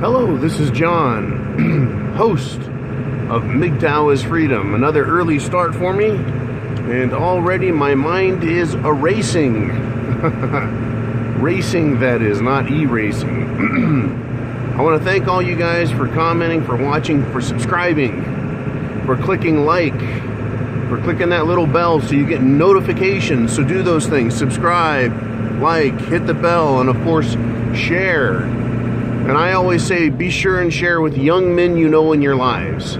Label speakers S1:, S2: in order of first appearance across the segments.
S1: Hello, this is John, host of MGTOW is Freedom. Another early start for me, and already my mind is erasing. Racing, that is, not erasing. I want to thank all you guys for commenting, for watching, for subscribing, for clicking like, for clicking that little bell so you get notifications. So do those things: subscribe, like, hit the bell, and of course share. And I always say, be sure and share with young men you know in your lives.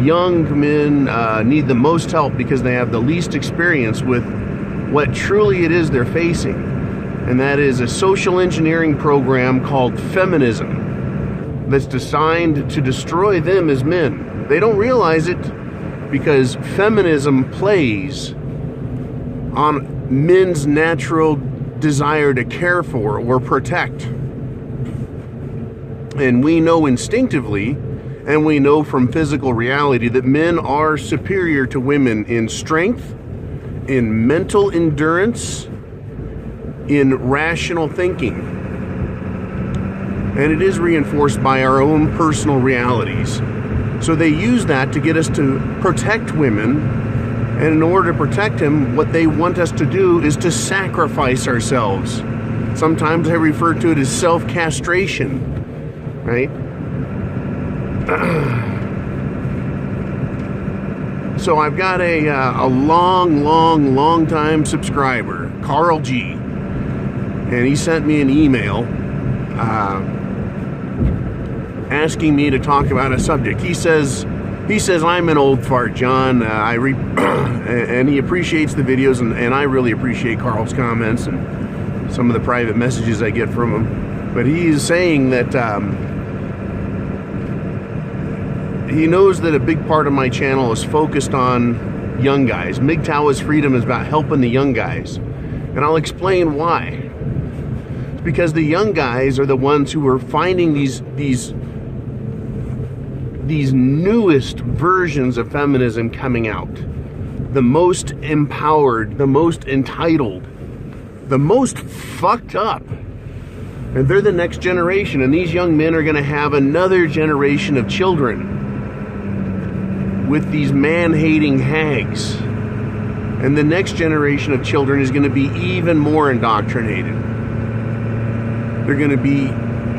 S1: Young men need the most help because they have the least experience with what truly it is they're facing. And that is a social engineering program called feminism that's designed to destroy them as men. They don't realize it because feminism plays on men's natural desire to care for or protect. And we know instinctively, and we know from physical reality, that men are superior to women in strength, in mental endurance, in rational thinking. And it is reinforced by our own personal realities. So they use that to get us to protect women, and in order to protect them, what they want us to do is to sacrifice ourselves. Sometimes I refer to it as self-castration. Right? So I've got a long time subscriber, Carl G. And he sent me an email asking me to talk about a subject. He says I'm an old fart, John. And he appreciates the videos, and I really appreciate Carl's comments and some of the private messages I get from him. But he is saying that he knows that a big part of my channel is focused on young guys. MGTOW is Freedom is about helping the young guys. And I'll explain why. It's because the young guys are the ones who are finding these newest versions of feminism coming out. The most empowered, the most entitled, the most fucked up. And they're the next generation, and these young men are going to have another generation of children with these man-hating hags. And the next generation of children is going to be even more indoctrinated. They're going to be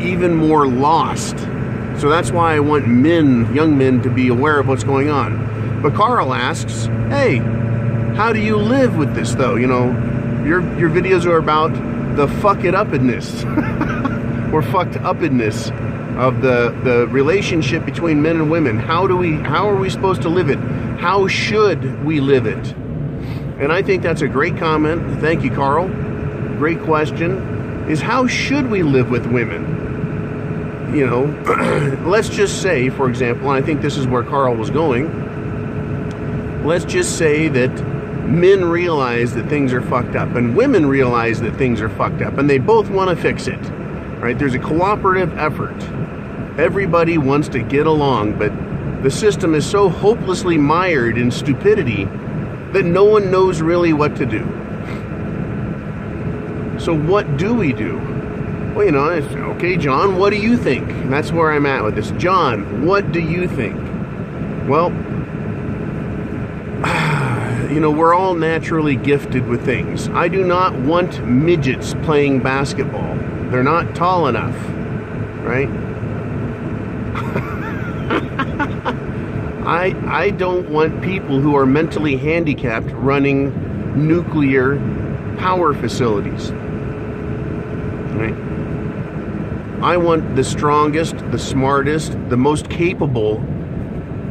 S1: even more lost. So that's why I want young men, to be aware of what's going on. But Carl asks, hey, how do you live with this, though? You know, your videos are about the fuck-it-uppedness or fucked-uppedness of the relationship between men and women. How are we supposed to live it? How should we live it? And I think that's a great comment. Thank you, Carl. Great question. Is how should we live with women? You know, let's just say, for example, and I think this is where Carl was going, let's just say that men realize that things are fucked up and women realize that things are fucked up, and they both want to fix it. Right? There's a cooperative effort. Everybody wants to get along, but the system is so hopelessly mired in stupidity that no one knows really what to do. So what do we do? Well, you know, it's, okay, John, what do you think? And that's where I'm at with this. John, what do you think? Well, you know, we're all naturally gifted with things. I do not want midgets playing basketball. They're not tall enough, right? I don't want people who are mentally handicapped running nuclear power facilities, right? I want the strongest, the smartest, the most capable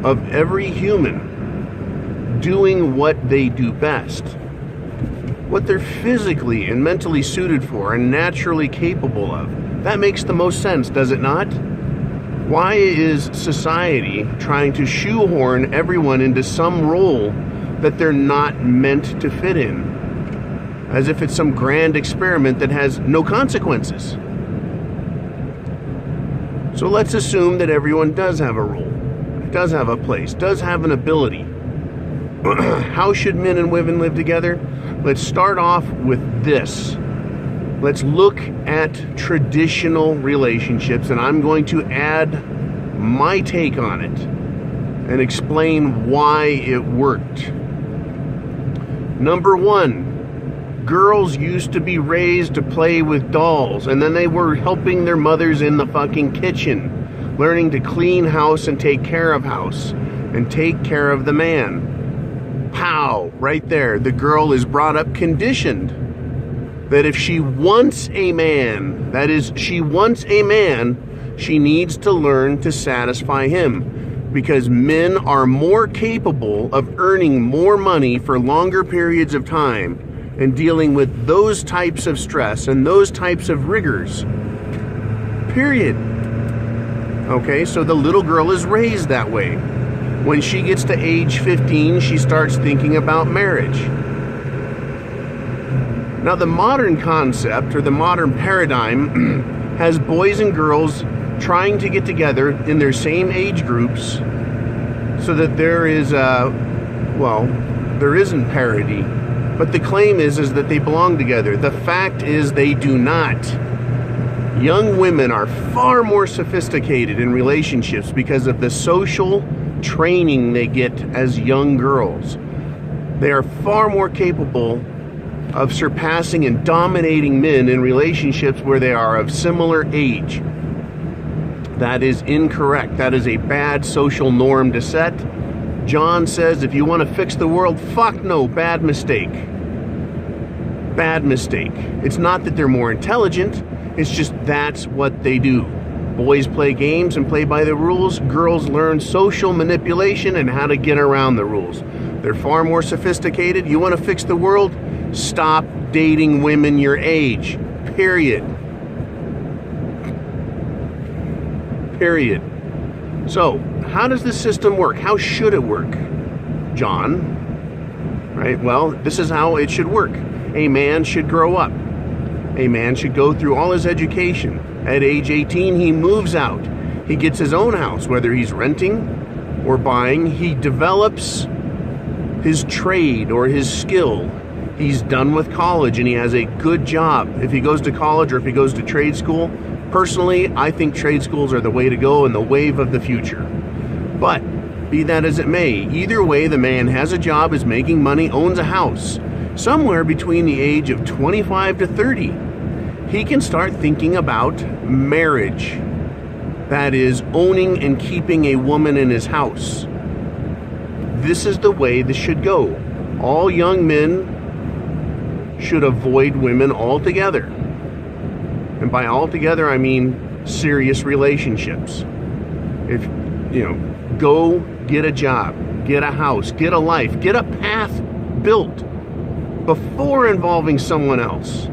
S1: of every human doing what they do best. What they're physically and mentally suited for and naturally capable of. That makes the most sense, does it not? Why is society trying to shoehorn everyone into some role that they're not meant to fit in? As if it's some grand experiment that has no consequences. So let's assume that everyone does have a role, does have a place, does have an ability. How should men and women live together? Let's start off with this. Let's look at traditional relationships, and I'm going to add my take on it and explain why it worked. Number one, girls used to be raised to play with dolls, and then they were helping their mothers in the fucking kitchen, learning to clean house and take care of house and take care of the man. Pow, right there. The girl is brought up conditioned that if she wants a man, that is, she wants a man, she needs to learn to satisfy him, because men are more capable of earning more money for longer periods of time and dealing with those types of stress and those types of rigors. Period. Okay, so the little girl is raised that way. When she gets to age 15, she starts thinking about marriage. Now, the modern concept, or the modern paradigm, has boys and girls trying to get together in their same age groups so that there is, there isn't parity. But the claim is that they belong together. The fact is they do not. Young women are far more sophisticated in relationships because of the social training they get as young girls. They are far more capable of surpassing and dominating men in relationships where they are of similar age. That is incorrect. That is a bad social norm to set. John says, if you want to fix the world, fuck no, bad mistake. Bad mistake. It's not that they're more intelligent, it's just that's what they do. Boys play games and play by the rules. Girls learn social manipulation and how to get around the rules. They're far more sophisticated. You want to fix the world? Stop dating women your age. Period. Period. So, how does this system work? How should it work, John? Right? Well, this is how it should work. A man should grow up. A man should go through all his education. At age 18, he moves out. He gets his own house, whether he's renting or buying. He develops his trade or his skill. He's done with college and he has a good job. If he goes to college or if he goes to trade school, personally, I think trade schools are the way to go and the wave of the future. But be that as it may, either way, the man has a job, is making money, owns a house. Somewhere between the age of 25 to 30, he can start thinking about marriage. That is, owning and keeping a woman in his house. This is the way this should go. All young men should avoid women altogether. And by altogether, I mean serious relationships. If, go get a job, get a house, get a life, get a path built before involving someone else.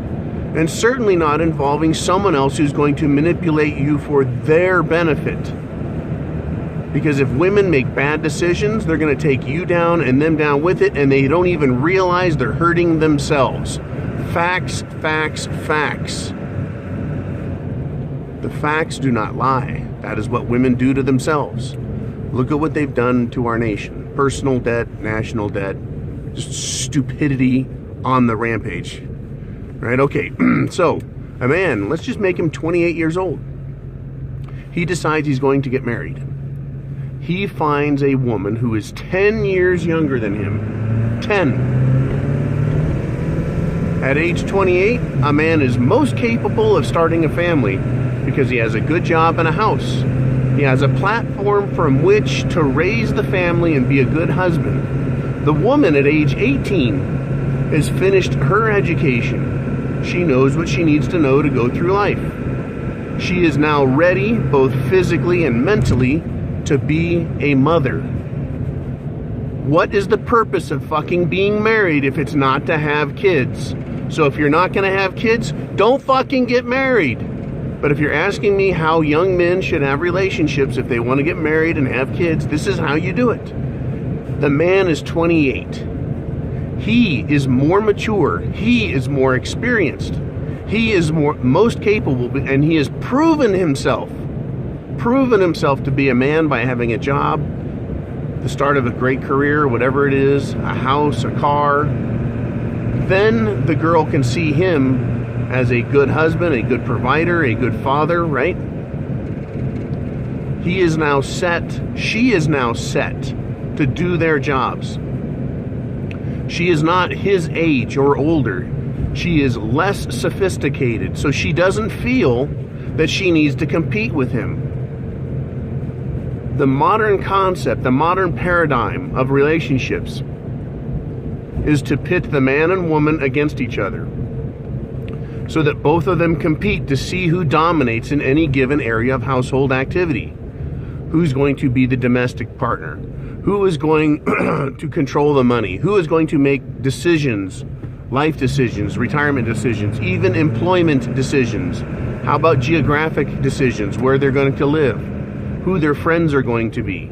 S1: And certainly not involving someone else who's going to manipulate you for their benefit. Because if women make bad decisions, they're going to take you down and them down with it, and they don't even realize they're hurting themselves. Facts, facts, facts. The facts do not lie. That is what women do to themselves. Look at what they've done to our nation. Personal debt, national debt, just stupidity on the rampage. Right? Okay, so a man, let's just make him 28 years old. He decides he's going to get married. He finds a woman who is 10 years younger than him. 10. At age 28, a man is most capable of starting a family because he has a good job and a house. He has a platform from which to raise the family and be a good husband. The woman at age 18 has finished her education. She knows what she needs to know to go through life. She is now ready, both physically and mentally, to be a mother. What is the purpose of fucking being married if it's not to have kids? So if you're not going to have kids, don't fucking get married. But if you're asking me how young men should have relationships if they want to get married and have kids, this is how you do it. The man is 28. He is more mature. He is more experienced. He is most capable, and he has proven himself to be a man by having a job, the start of a great career, whatever it is, a house, a car. Then the girl can see him as a good husband, a good provider, a good father, right? He is now set, she is now set to do their jobs. She is not his age or older. She is less sophisticated, so she doesn't feel that she needs to compete with him. The modern concept, the modern paradigm of relationships is to pit the man and woman against each other so that both of them compete to see who dominates in any given area of household activity. Who's going to be the domestic partner? Who is going to control the money? Who is going to make decisions, life decisions, retirement decisions, even employment decisions? How about geographic decisions, where they're going to live, who their friends are going to be?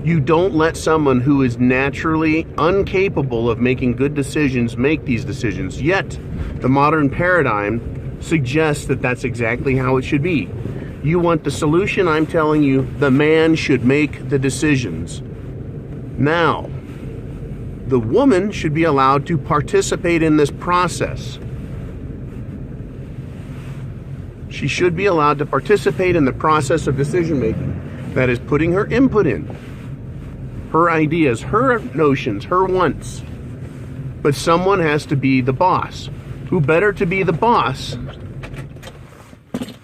S1: You don't let someone who is naturally incapable of making good decisions make these decisions. Yet, the modern paradigm suggests that that's exactly how it should be. You want the solution? I'm telling you, the man should make the decisions. Now, the woman should be allowed to participate in this process. She should be allowed to participate in the process of decision making. That is putting her input in, her ideas, her notions, her wants. But someone has to be the boss. Who better to be the boss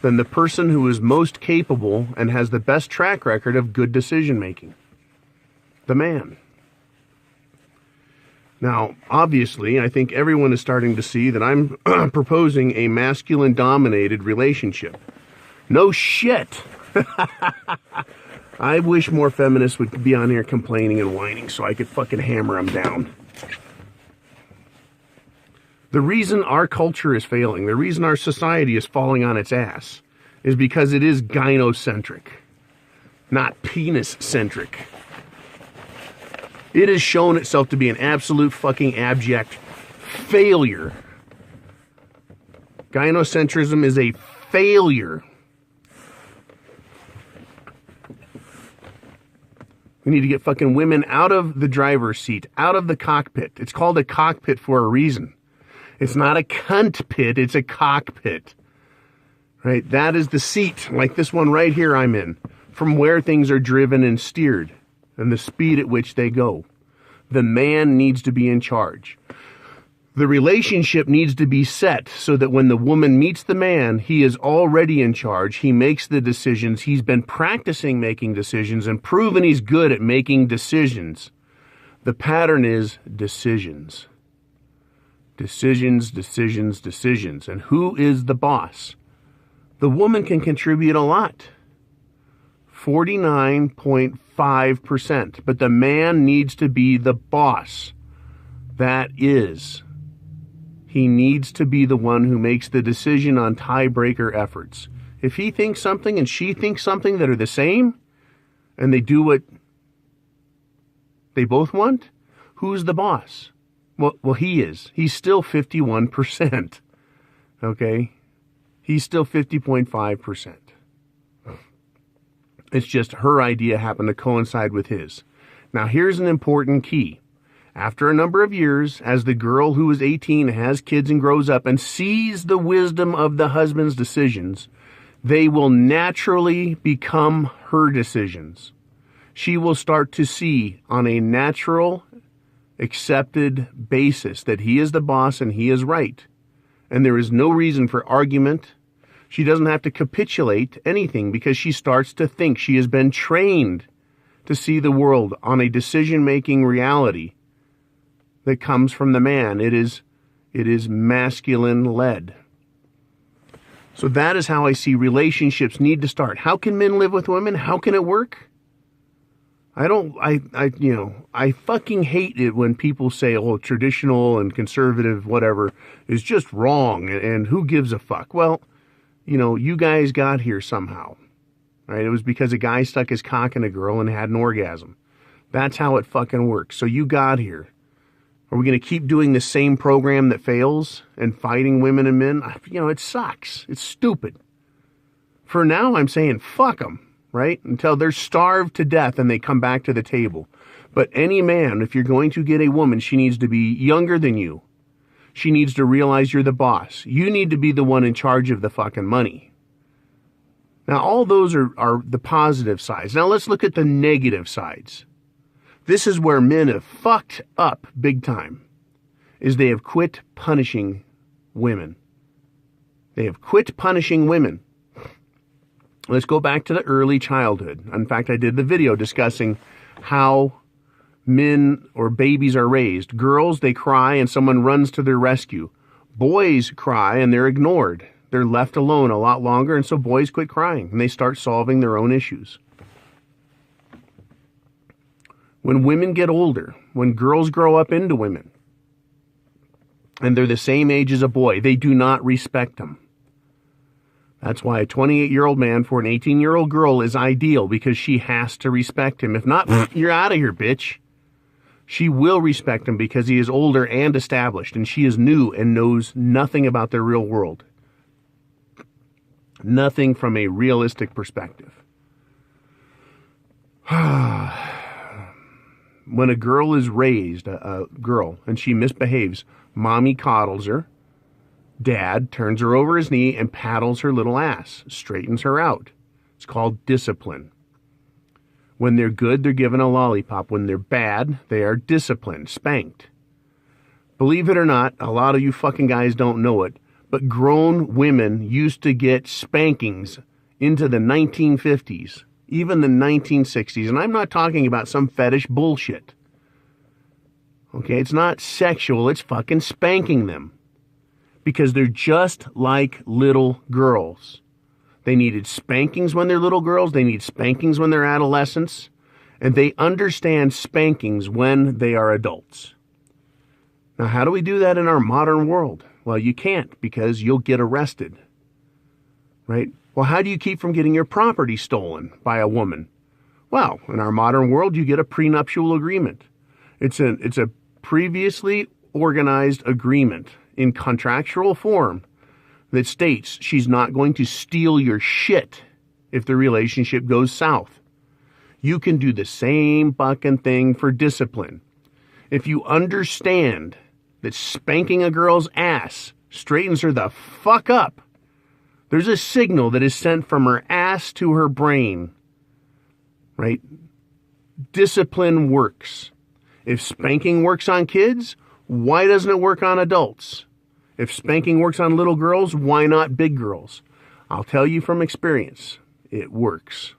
S1: than the person who is most capable and has the best track record of good decision making? The man. Now, obviously, I think everyone is starting to see that I'm proposing a masculine-dominated relationship. No shit! I wish more feminists would be on here complaining and whining so I could fucking hammer them down. The reason our culture is failing, the reason our society is falling on its ass, is because it is gynocentric, not penis-centric. It has shown itself to be an absolute fucking abject failure. Gynocentrism is a failure. We need to get fucking women out of the driver's seat, out of the cockpit. It's called a cockpit for a reason. It's not a cunt pit, it's a cockpit. Right? That is the seat, like this one right here I'm in, from where things are driven and steered, and the speed at which they go. The man needs to be in charge. The relationship needs to be set so that when the woman meets the man, he is already in charge. He makes the decisions. He's been practicing making decisions and proven he's good at making decisions. The pattern is decisions. Decisions, decisions, decisions. And who is the boss? The woman can contribute a lot. 49.5%. But the man needs to be the boss. That is, he needs to be the one who makes the decision on tiebreaker efforts. If he thinks something and she thinks something that are the same, and they do what they both want, who's the boss? Well, he is. He's still 51%. Okay? He's still 50.5%. It's just her idea happened to coincide with his. Now, here's an important key. After a number of years, as the girl who is 18 has kids and grows up and sees the wisdom of the husband's decisions, they will naturally become her decisions. She will start to see on a natural, accepted basis that he is the boss and he is right. And there is no reason for argument. She doesn't have to capitulate anything because she starts to think. She has been trained to see the world on a decision-making reality that comes from the man. It is masculine-led. So that is how I see relationships need to start. How can men live with women? How can it work? I fucking hate it when people say, oh, traditional and conservative, whatever, is just wrong, and who gives a fuck? Well, you guys got here somehow, right? It was because a guy stuck his cock in a girl and had an orgasm. That's how it fucking works. So you got here. Are we going to keep doing the same program that fails and fighting women and men? It sucks. It's stupid. For now, I'm saying fuck them, right? Until they're starved to death and they come back to the table. But any man, if you're going to get a woman, she needs to be younger than you. She needs to realize you're the boss. You need to be the one in charge of the fucking money. Now, all those are the positive sides. Now, let's look at the negative sides. This is where men have fucked up big time, is they have quit punishing women. They have quit punishing women. Let's go back to the early childhood. In fact, I did the video discussing how men or babies are raised. Girls, they cry and someone runs to their rescue. Boys cry and they're ignored. They're left alone a lot longer, and so boys quit crying and they start solving their own issues. When women get older, when girls grow up into women, and they're the same age as a boy, they do not respect them. That's why a 28-year-old man for an 18-year-old girl is ideal, because she has to respect him. If not, you're out of here, bitch. She will respect him because he is older and established, and she is new and knows nothing about the real world. Nothing from a realistic perspective. When a girl is raised, a girl, and she misbehaves, mommy coddles her. Dad turns her over his knee and paddles her little ass, straightens her out. It's called discipline. When they're good, they're given a lollipop. When they're bad, they are disciplined, spanked. Believe it or not, a lot of you fucking guys don't know it, but grown women used to get spankings into the 1950s, even the 1960s. And I'm not talking about some fetish bullshit. Okay, it's not sexual, it's fucking spanking them. Because they're just like little girls. They needed spankings when they're little girls. They need spankings when they're adolescents. And they understand spankings when they are adults. Now, how do we do that in our modern world? Well, you can't, because you'll get arrested. Right? Well, how do you keep from getting your property stolen by a woman? Well, in our modern world, you get a prenuptial agreement. It's a previously organized agreement in contractual form that states she's not going to steal your shit if the relationship goes south. You can do the same fucking thing for discipline. If you understand that spanking a girl's ass straightens her the fuck up, there's a signal that is sent from her ass to her brain, right? Discipline works. If spanking works on kids, why doesn't it work on adults? If spanking works on little girls, why not big girls? I'll tell you from experience, it works.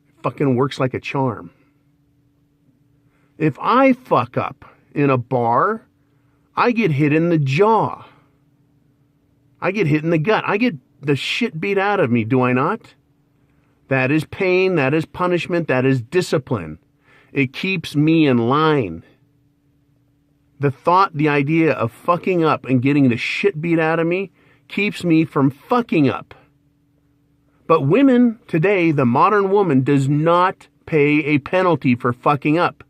S1: It fucking works like a charm. If I fuck up in a bar, I get hit in the jaw. I get hit in the gut. I get the shit beat out of me, do I not? That is pain, that is punishment, that is discipline. It keeps me in line. The thought, the idea of fucking up and getting the shit beat out of me keeps me from fucking up. But women today, the modern woman does not pay a penalty for fucking up.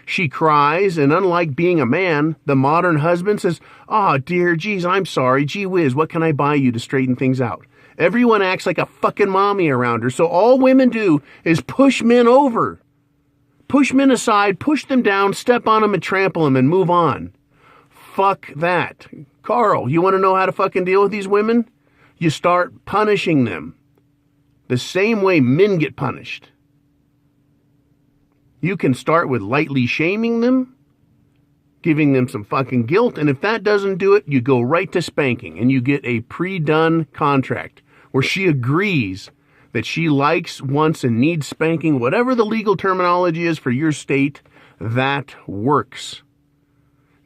S1: She cries, and unlike being a man, the modern husband says, "Oh, dear, geez, I'm sorry. Gee whiz, what can I buy you to straighten things out?" Everyone acts like a fucking mommy around her, so all women do is push men over. Push men aside, push them down, step on them and trample them and move on. Fuck that. Carl, you want to know how to fucking deal with these women? You start punishing them the same way men get punished. You can start with lightly shaming them, giving them some fucking guilt, and if that doesn't do it, you go right to spanking, and you get a pre-done contract where she agrees that she likes, wants, and needs spanking, whatever the legal terminology is for your state, that works.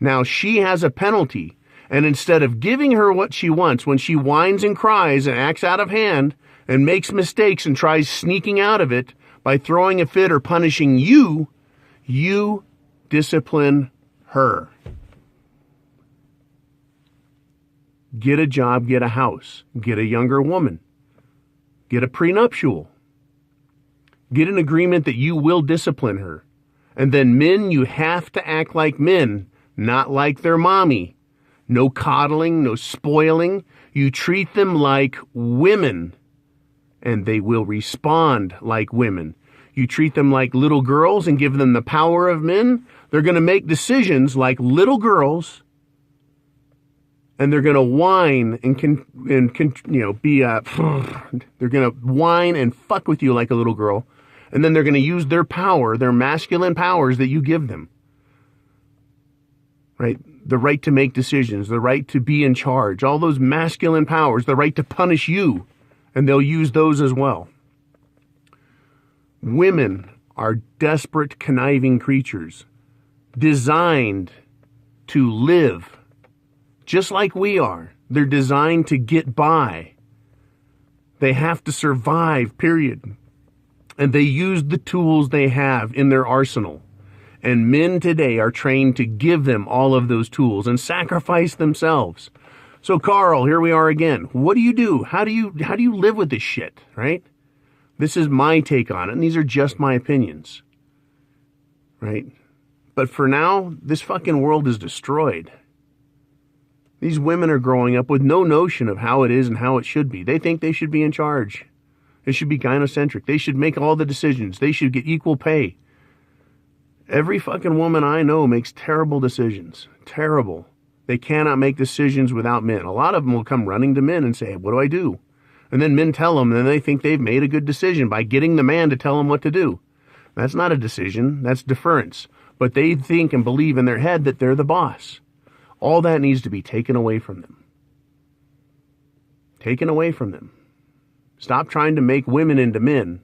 S1: Now, she has a penalty, and instead of giving her what she wants, when she whines and cries and acts out of hand and makes mistakes and tries sneaking out of it by throwing a fit or punishing you, you discipline her. Get a job, get a house, get a younger woman. Get a prenuptial. Get an agreement that you will discipline her. And then men, you have to act like men, not like their mommy. No coddling, no spoiling. You treat them like women, and they will respond like women. You treat them like little girls and give them the power of men. They're going to make decisions like little girls, And they're going to whine and they're going to whine and fuck with you like a little girl. And then they're going to use their power, their masculine powers that you give them. Right? The right to make decisions, the right to be in charge, all those masculine powers, the right to punish you. And they'll use those as well. Women are desperate, conniving creatures designed to live just like we are. They're designed to get by. They have to survive, period. And they use the tools they have in their arsenal. And men today are trained to give them all of those tools and sacrifice themselves. So Carl, here we are again. What do you do? How do you live with this shit, right? This is my take on it, and these are just my opinions. Right? But for now, this fucking world is destroyed. These women are growing up with no notion of how it is and how it should be. They think they should be in charge. They should be gynocentric. They should make all the decisions. They should get equal pay. Every fucking woman I know makes terrible decisions. Terrible. They cannot make decisions without men. A lot of them will come running to men and say, what do I do? And then men tell them, and they think they've made a good decision by getting the man to tell them what to do. That's not a decision. That's deference. But they think and believe in their head that they're the boss. All that needs to be taken away from them. Taken away from them. Stop trying to make women into men.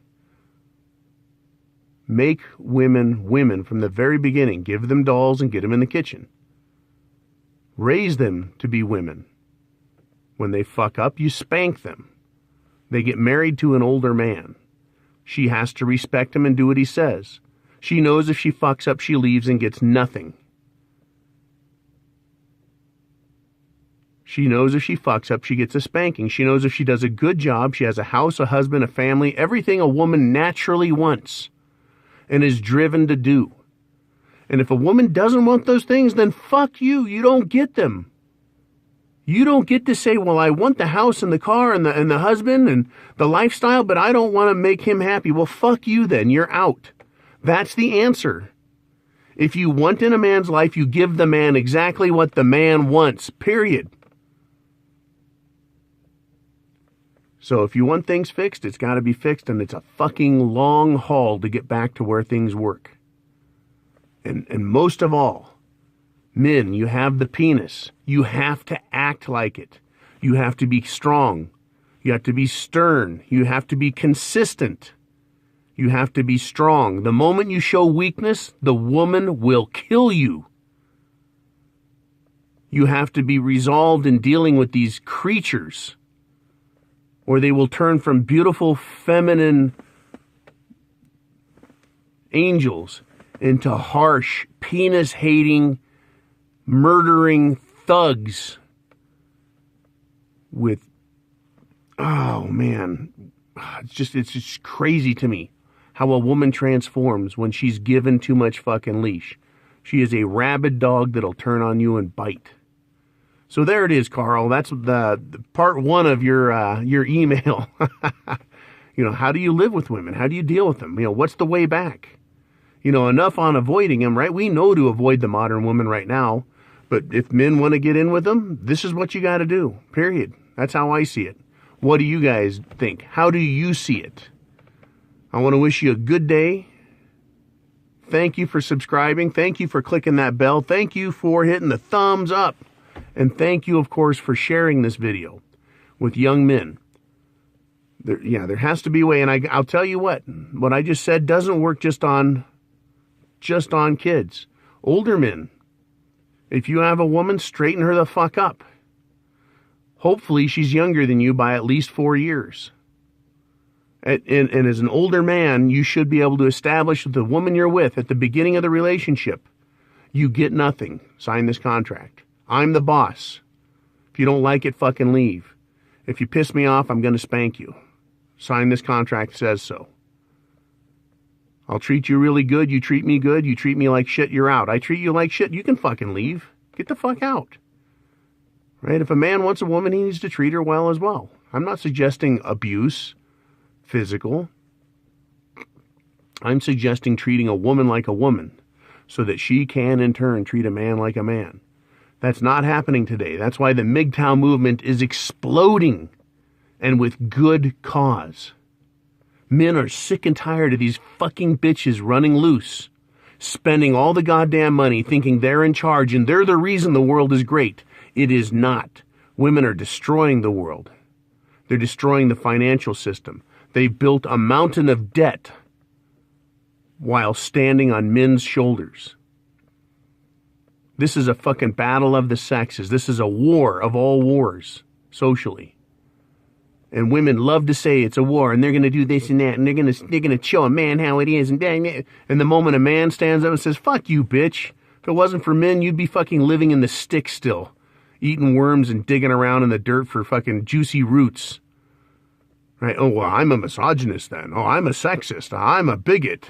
S1: Make women women from the very beginning. Give them dolls and get them in the kitchen. Raise them to be women. When they fuck up, you spank them. They get married to an older man. She has to respect him and do what he says. She knows if she fucks up, she leaves and gets nothing. She knows if she fucks up, she gets a spanking. She knows if she does a good job, she has a house, a husband, a family, everything a woman naturally wants and is driven to do. And if a woman doesn't want those things, then fuck you. You don't get them. You don't get to say, well, I want the house and the car and the husband and the lifestyle, but I don't want to make him happy. Well, fuck you then. You're out. That's the answer. If you want in a man's life, you give the man exactly what the man wants, period. So if you want things fixed, it's got to be fixed, and it's a fucking long haul to get back to where things work. And most of all, men, you have the penis. You have to act like it. You have to be strong. You have to be stern. You have to be consistent. You have to be strong. The moment you show weakness, the woman will kill you. You have to be resolved in dealing with these creatures, or they will turn from beautiful, feminine angels into harsh, penis-hating, murdering thugs with, oh man, it's just crazy to me how a woman transforms when she's given too much fucking leash. She is a rabid dog that'll turn on you and bite. So there it is, Carl. That's the part one of your email. How do you live with women? How do you deal with them? What's the way back? Enough on avoiding them, right? We know to avoid the modern woman right now. But if men want to get in with them, this is what you got to do, period. That's how I see it. What do you guys think? How do you see it? I want to wish you a good day. Thank you for subscribing. Thank you for clicking that bell. Thank you for hitting the thumbs up. And thank you, of course, for sharing this video with young men. There has to be a way. And I'll tell you what I just said doesn't work just on kids. Older men. If you have a woman, straighten her the fuck up. Hopefully she's younger than you by at least 4 years. And as an older man, you should be able to establish with the woman you're with at the beginning of the relationship, you get nothing. Sign this contract. I'm the boss. If you don't like it, fucking leave. If you piss me off, I'm going to spank you. Sign this contract, says so. I'll treat you really good. You treat me good. You treat me like shit, you're out. I treat you like shit. You can fucking leave. Get the fuck out. Right? If a man wants a woman, he needs to treat her well as well. I'm not suggesting abuse, physical. I'm suggesting treating a woman like a woman so that she can, in turn, treat a man like a man. That's not happening today. That's why the MGTOW movement is exploding, and with good cause. Men are sick and tired of these fucking bitches running loose, spending all the goddamn money thinking they're in charge and they're the reason the world is great. It is not. Women are destroying the world. They're destroying the financial system. They've built a mountain of debt while standing on men's shoulders. This is a fucking battle of the sexes. This is a war of all wars, socially. And women love to say it's a war, and they're going to do this and that, and they're going to show a man how it is, and the moment a man stands up and says, "Fuck you, bitch. If it wasn't for men, you'd be fucking living in the sticks still, eating worms and digging around in the dirt for fucking juicy roots." Right? Oh, well, I'm a misogynist then. Oh, I'm a sexist. I'm a bigot.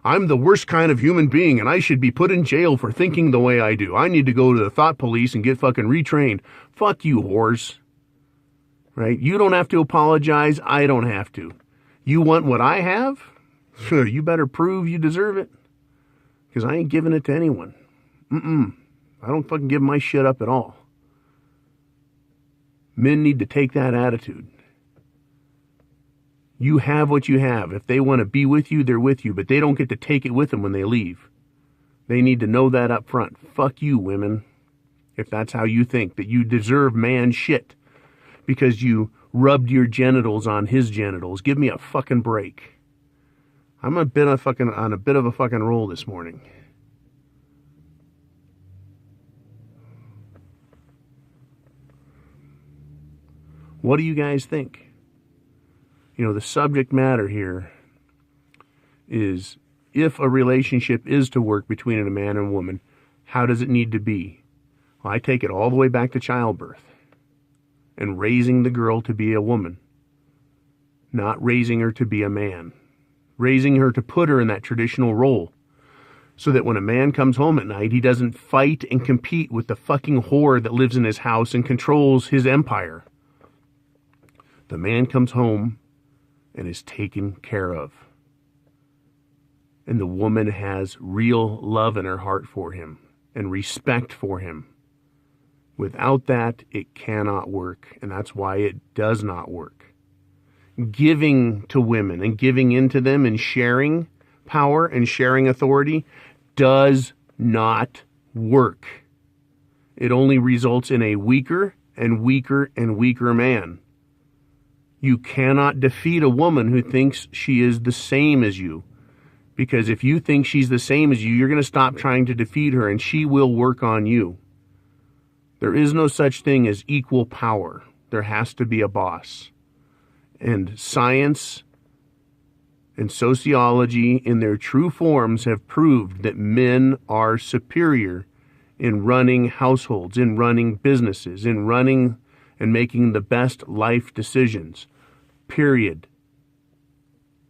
S1: I'm the worst kind of human being, and I should be put in jail for thinking the way I do. I need to go to the thought police and get fucking retrained. Fuck you, whores. Right? You don't have to apologize. I don't have to. You want what I have? Sure, you better prove you deserve it. Because I ain't giving it to anyone. I don't fucking give my shit up at all. Men need to take that attitude. You have what you have. If they want to be with you, they're with you. But they don't get to take it with them when they leave. They need to know that up front. Fuck you, women. If that's how you think, that you deserve man shit because you rubbed your genitals on his genitals. Give me a fucking break. I'm on a bit of a fucking roll this morning. What do you guys think? You know, the subject matter here is, if a relationship is to work between a man and a woman, how does it need to be? Well, I take it all the way back to childbirth and raising the girl to be a woman, not raising her to be a man, raising her to put her in that traditional role so that when a man comes home at night, he doesn't fight and compete with the fucking whore that lives in his house and controls his empire. The man comes home and is taken care of. And the woman has real love in her heart for him and respect for him. Without that, it cannot work, and that's why it does not work. Giving to women and giving into them and sharing power and sharing authority does not work. It only results in a weaker and weaker and weaker man. You cannot defeat a woman who thinks she is the same as you. Because if you think she's the same as you, you're going to stop trying to defeat her, and she will work on you. There is no such thing as equal power. There has to be a boss. And science and sociology in their true forms have proved that men are superior in running households, in running businesses, in running and making the best life decisions. Period.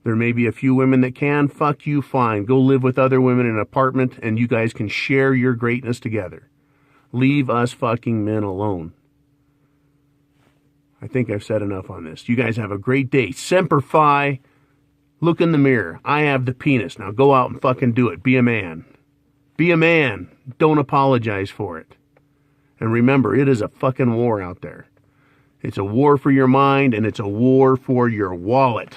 S1: There may be a few women that can. Fuck you, fine. Go live with other women in an apartment and you guys can share your greatness together. Leave us fucking men alone. I think I've said enough on this. You guys have a great day. Semper Fi. Look in the mirror. I have the penis. Now go out and fucking do it. Be a man. Be a man. Don't apologize for it. And remember, it is a fucking war out there. It's a war for your mind, and it's a war for your wallet.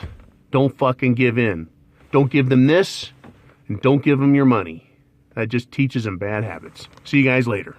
S1: Don't fucking give in. Don't give them this, and don't give them your money. That just teaches them bad habits. See you guys later.